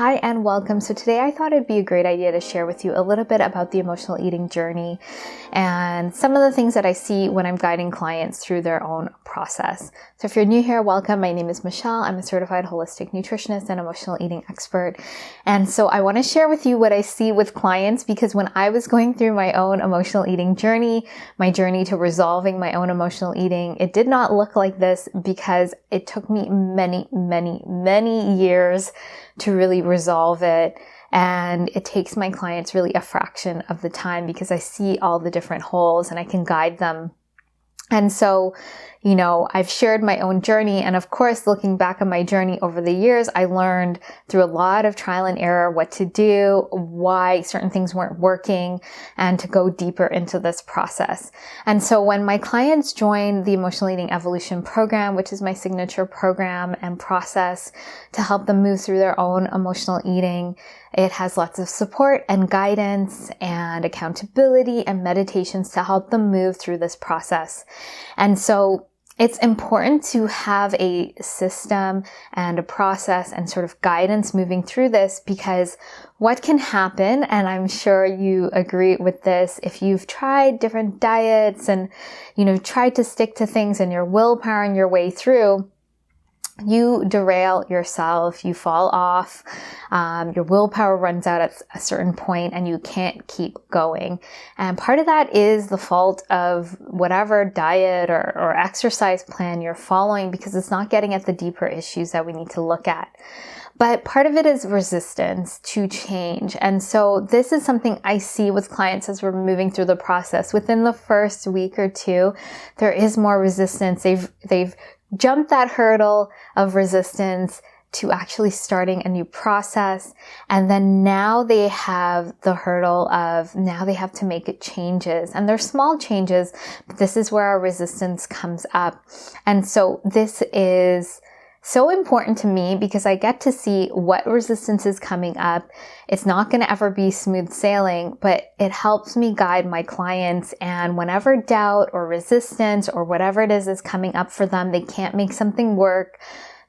Hi and welcome. So today I thought it'd be a great idea to share with you a little bit about the emotional eating journey and some of the things that I see when I'm guiding clients through their own process. So if you're new here, welcome. My name is Michelle. I'm a certified holistic nutritionist and emotional eating expert. And so I want to share with you what I see with clients, because when I was going through my own emotional eating journey, my journey to resolving my own emotional eating, it did not look like this because it took me many years to really resolve it. And it takes my clients really a fraction of the time because I see all the different holes and I can guide them. And so, I've shared my own journey. And of course, looking back on my journey over the years, I learned through a lot of trial and error what to do, why certain things weren't working, and to go deeper into this process. And so when my clients join the Emotional Eating Evolution program, which is my signature program and process to help them move through their own emotional eating, it has lots of support and guidance and accountability and meditations to help them move through this process. And so it's important to have a system and a process and sort of guidance moving through this, because what can happen, and I'm sure you agree with this, if you've tried different diets and, tried to stick to things and you're willpowering your way through, you derail yourself, you fall off, your willpower runs out at a certain point and you can't keep going. And part of that is the fault of whatever diet or exercise plan you're following, because it's not getting at the deeper issues that we need to look at. But part of it is resistance to change. And so this is something I see with clients as we're moving through the process. Within the first week or two, there is more resistance. They've jumped that hurdle of resistance to actually starting a new process. And then now they have the hurdle of now they have to make changes. And they're small changes, but this is where our resistance comes up. And so this is so important to me because I get to see what resistance is coming up. It's not going to ever be smooth sailing, but it helps me guide my clients. And whenever doubt or resistance or whatever it is coming up for them, they can't make something work,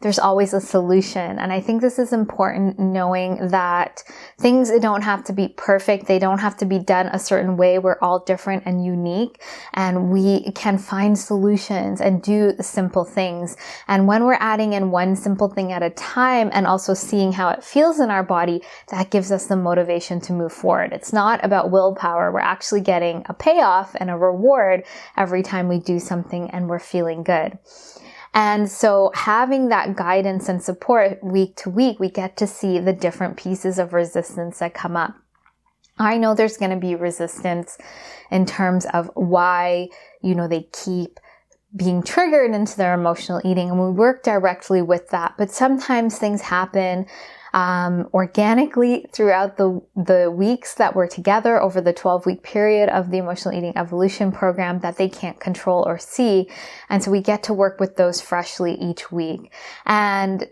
there's always a solution. And I think this is important, knowing that things don't have to be perfect. They don't have to be done a certain way. We're all different and unique, and we can find solutions and do simple things. And when we're adding in one simple thing at a time and also seeing how it feels in our body, that gives us the motivation to move forward. It's not about willpower. We're actually getting a payoff and a reward every time we do something and we're feeling good. And so having that guidance and support week to week, we get to see the different pieces of resistance that come up. I know there's going to be resistance in terms of why, they keep being triggered into their emotional eating, and we work directly with that. But sometimes things happen organically throughout the weeks that we're together over the 12-week period of the Emotional Eating Evolution program that they can't control or see. And so we get to work with those freshly each week. And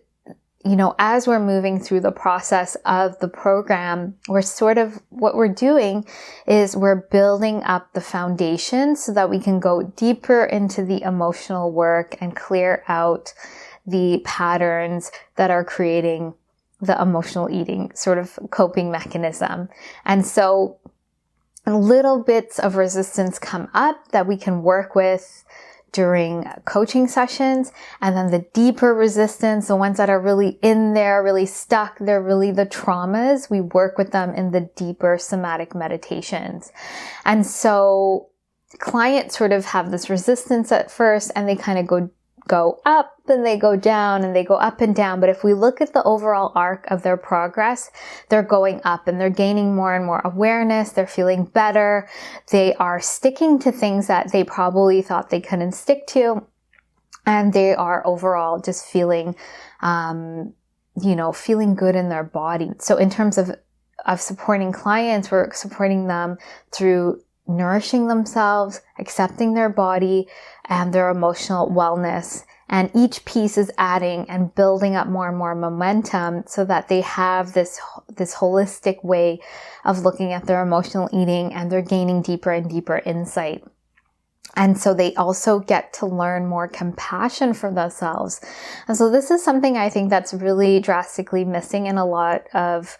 as we're moving through the process of the program, what we're doing is we're building up the foundation so that we can go deeper into the emotional work and clear out the patterns that are creating the emotional eating sort of coping mechanism. And so little bits of resistance come up that we can work with during coaching sessions. And then the deeper resistance, the ones that are really in there, really stuck, they're really the traumas. We work with them in the deeper somatic meditations. And so clients sort of have this resistance at first, and they kind of go up and they go down and they go up and down. But if we look at the overall arc of their progress, they're going up and they're gaining more and more awareness. They're feeling better. They are sticking to things that they probably thought they couldn't stick to. And they are overall just feeling, feeling good in their body. So in terms of supporting clients, we're supporting them through nourishing themselves, accepting their body and their emotional wellness. And each piece is adding and building up more and more momentum so that they have this holistic way of looking at their emotional eating, and they're gaining deeper and deeper insight. And so they also get to learn more compassion for themselves. And so this is something I think that's really drastically missing in a lot of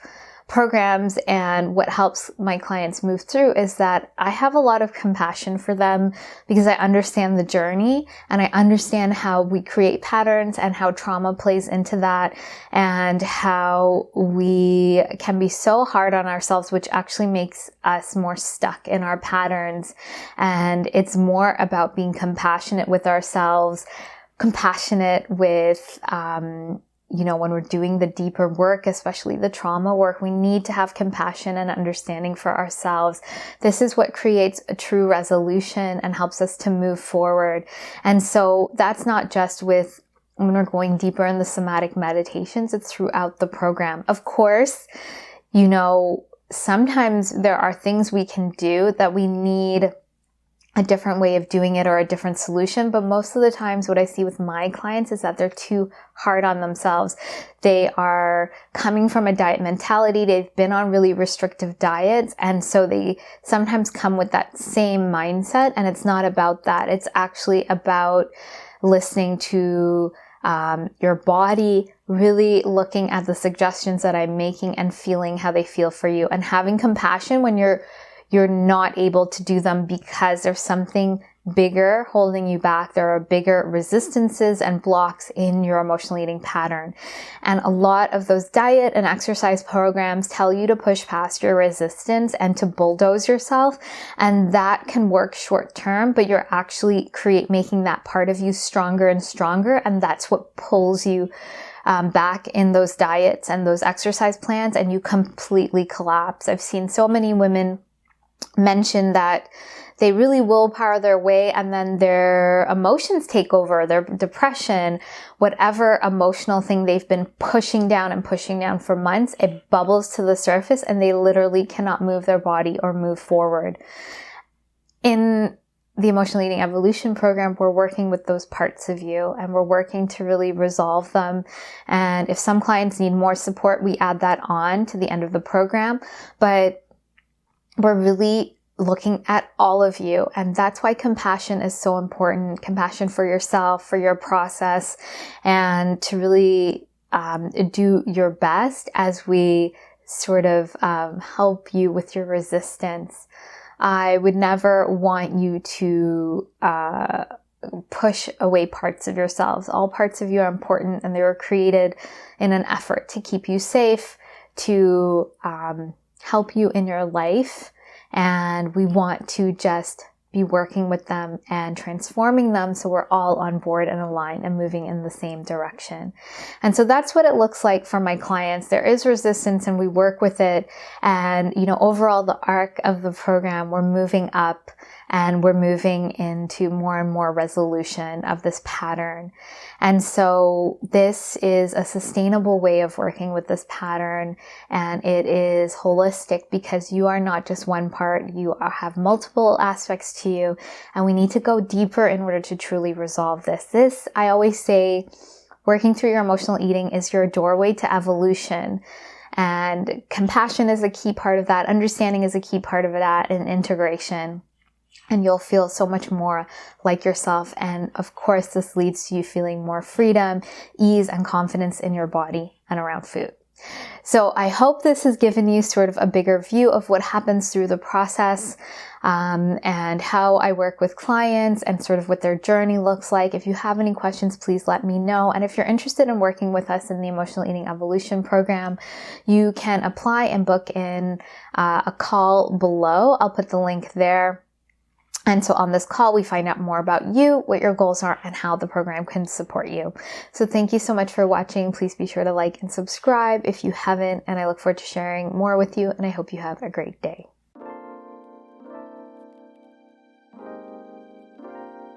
programs, and what helps my clients move through is that I have a lot of compassion for them because I understand the journey and I understand how we create patterns and how trauma plays into that, and how we can be so hard on ourselves, which actually makes us more stuck in our patterns. And it's more about being compassionate with ourselves, compassionate with, when we're doing the deeper work, especially the trauma work, we need to have compassion and understanding for ourselves. This is what creates a true resolution and helps us to move forward. And so that's not just with when we're going deeper in the somatic meditations, it's throughout the program. Of course, sometimes there are things we can do that we need a different way of doing it or a different solution. But most of the times what I see with my clients is that they're too hard on themselves. They are coming from a diet mentality. They've been on really restrictive diets. And so they sometimes come with that same mindset. And it's not about that. It's actually about listening to your body, really looking at the suggestions that I'm making and feeling how they feel for you, and having compassion when you're not able to do them because there's something bigger holding you back. There are bigger resistances and blocks in your emotional eating pattern. And a lot of those diet and exercise programs tell you to push past your resistance and to bulldoze yourself. And that can work short term, but you're actually making that part of you stronger and stronger. And that's what pulls you back in those diets and those exercise plans, and you completely collapse. I've seen so many women mention that they really willpower their way, and then their emotions take over, their depression, whatever emotional thing they've been pushing down for months, it bubbles to the surface and they literally cannot move their body or move forward. In the Emotional Eating Evolution program, we're working with those parts of you and we're working to really resolve them. And if some clients need more support, we add that on to the end of the program. But we're really looking at all of you. And that's why compassion is so important. Compassion for yourself, for your process, and to really do your best as we sort of help you with your resistance. I would never want you to push away parts of yourselves. All parts of you are important, and they were created in an effort to keep you safe, to help you in your life. And we want to just be working with them and transforming them so we're all on board and aligned and moving in the same direction. And so that's what it looks like for my clients. There is resistance and we work with it. And, overall the arc of the program, we're moving up and we're moving into more and more resolution of this pattern. And so this is a sustainable way of working with this pattern, and it is holistic because you are not just one part, you have multiple aspects to you, and we need to go deeper in order to truly resolve this. This, I always say, working through your emotional eating is your doorway to evolution. And compassion is a key part of that. Understanding is a key part of that, and integration. And you'll feel so much more like yourself. And of course, this leads to you feeling more freedom, ease, and confidence in your body and around food. So I hope this has given you sort of a bigger view of what happens through the process, and how I work with clients and sort of what their journey looks like. If you have any questions, please let me know. And if you're interested in working with us in the Emotional Eating Evolution program, you can apply and book in a call below. I'll put the link there. And so on this call, we find out more about you, what your goals are, and how the program can support you. So thank you so much for watching. Please be sure to like and subscribe if you haven't. And I look forward to sharing more with you. And I hope you have a great day.